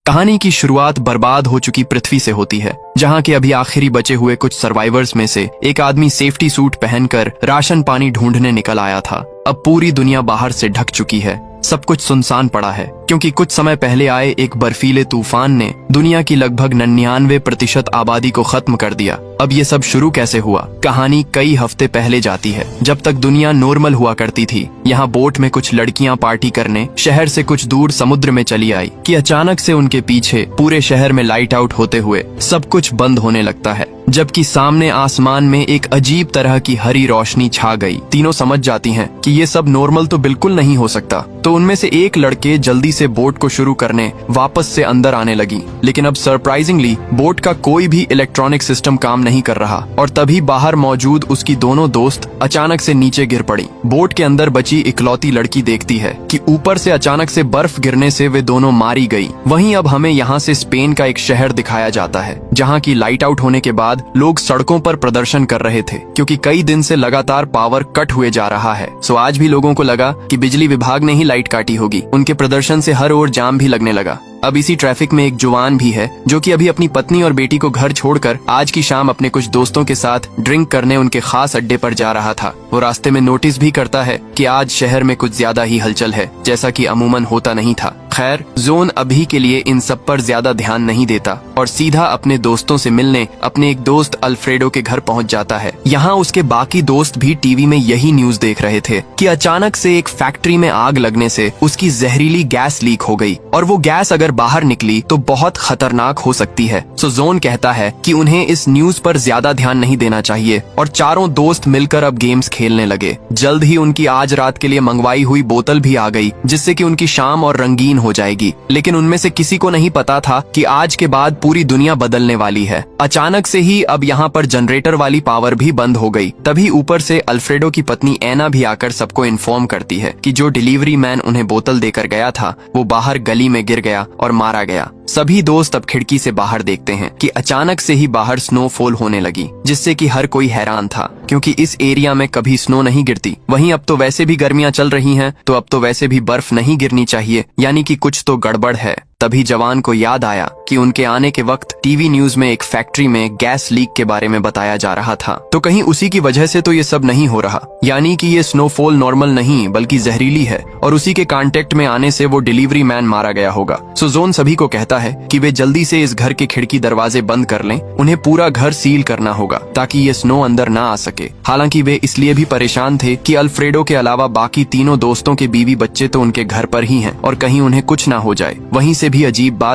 कहानी की शुरुआत बर्बाद हो चुकी पृथ्वी से होती है, जहां के अभी आखिरी बचे हुए कुछ सर्वाइवर्स में से एक आदमी सेफ्टी सूट पहनकर राशन पानी ढूंढने निकल आया था। अब पूरी दुनिया बाहर से ढक चुकी है, सब कुछ सुनसान पड़ा है, क्योंकि कुछ समय पहले आए एक बर्फीले तूफान ने दुनिया की लगभग 99% आबादी को खत्म कर दिया। अब ये सब शुरू कैसे हुआ? कहानी कई हफ्ते पहले जाती है, जब तक दुनिया नॉर्मल हुआ करती थी। यहाँ बोट में कुछ लड़कियां पार्टी करने शहर से कुछ दूर समुद्र में चली आई कि अचानक से उनके पीछे पूरे शहर में लाइट आउट होते हुए सब कुछ बंद होने लगता है, जबकि सामने आसमान में एक अजीब तरह की हरी रोशनी छा गई। तीनों समझ जाती हैं कि ये सब नॉर्मल तो बिल्कुल नहीं हो सकता, तो उनमें से एक लड़के जल्दी से बोट को शुरू करने वापस से अंदर आने लगी। लेकिन अब सरप्राइजिंगली बोट का कोई भी इलेक्ट्रॉनिक सिस्टम काम नहीं कर रहा, और तभी बाहर मौजूद उसकी दोनों दोस्त अचानक से नीचे गिर पड़ी। बोट के अंदर बची इकलौती लड़की देखती है कि ऊपर से अचानक से बर्फ गिरने से वे दोनों मारी गई। वहीं अब हमें यहाँ से स्पेन का एक शहर दिखाया जाता है, जहाँ की लाइट आउट होने के बाद लोग सड़कों पर प्रदर्शन कर रहे थे, क्योंकि कई दिन से लगातार पावर कट हुए जा रहा है। सो आज भी लोगों को लगा कि बिजली विभाग ने ही लाइट काटी होगी। उनके प्रदर्शन से हर ओर जाम भी लगने लगा। अब इसी ट्रैफिक में एक जवान भी है, जो कि अभी अपनी पत्नी और बेटी को घर छोड़कर आज की शाम अपने कुछ दोस्तों के साथ ड्रिंक करने उनके खास अड्डे पर जा रहा था। वो रास्ते में नोटिस भी करता है कि आज शहर में कुछ ज्यादा ही हलचल है, जैसा कि अमूमन होता नहीं था। खैर, जोन अभी के लिए इन सब पर ज्यादा ध्यान नहीं देता और सीधा अपने दोस्तों से मिलने अपने एक दोस्त अल्फ्रेडो के घर पहुंच जाता है। यहाँ उसके बाकी दोस्त भी टीवी में यही न्यूज देख रहे थे कि अचानक से एक फैक्ट्री में आग लगने से उसकी जहरीली गैस लीक हो गई, और वो गैस अगर बाहर निकली तो बहुत खतरनाक हो सकती है। सो जोन कहता है कि उन्हें इस न्यूज पर ज्यादा ध्यान नहीं देना चाहिए, और चारों दोस्त मिलकर अब गेम्स खेलने लगे। जल्द ही उनकी आज रात के लिए मंगवाई हुई बोतल भी आ गई, जिससे कि उनकी शाम और रंगीन हो जाएगी। लेकिन उनमें से किसी को नहीं पता था कि आज के बाद पूरी दुनिया बदलने वाली है। अचानक से ही अब यहाँ पर जनरेटर वाली पावर भी बंद हो गई। तभी ऊपर से अल्फ्रेडो की पत्नी एना भी आकर सबको इन्फॉर्म करती है कि जो डिलीवरी मैन उन्हें बोतल देकर गया था वो बाहर गली में गिर गया और मारा गया। सभी दोस्त अब खिड़की से बाहर देखते हैं कि अचानक से ही बाहर स्नोफॉल होने लगी, जिससे कि हर कोई हैरान था, क्योंकि इस एरिया में कभी स्नो नहीं गिरती। वहीं अब तो वैसे भी गर्मियां चल रही हैं, तो अब तो वैसे भी बर्फ नहीं गिरनी चाहिए, यानी कि कुछ तो गड़बड़ है। तभी जवान को याद आया कि उनके आने के वक्त टीवी न्यूज में एक फैक्ट्री में गैस लीक के बारे में बताया जा रहा था, तो कहीं उसी की वजह से तो ये सब नहीं हो रहा, यानी कि ये स्नोफॉल नॉर्मल नहीं बल्कि जहरीली है, और उसी के कांटेक्ट में आने से वो डिलीवरी मैन मारा गया होगा। सो जोन सभी को कहता है कि वे जल्दी से इस घर के खिड़की दरवाजे बंद कर लें। उन्हें पूरा घर सील करना होगा ताकि ये स्नो अंदर ना आ सके। हालांकि वे इसलिए भी परेशान थे कि अल्फ्रेडो के अलावा बाकी तीनों दोस्तों के बीवी बच्चे तो उनके घर पर ही हैं, और कहीं उन्हें कुछ ना हो जाए। वहीं से भी अजीब बात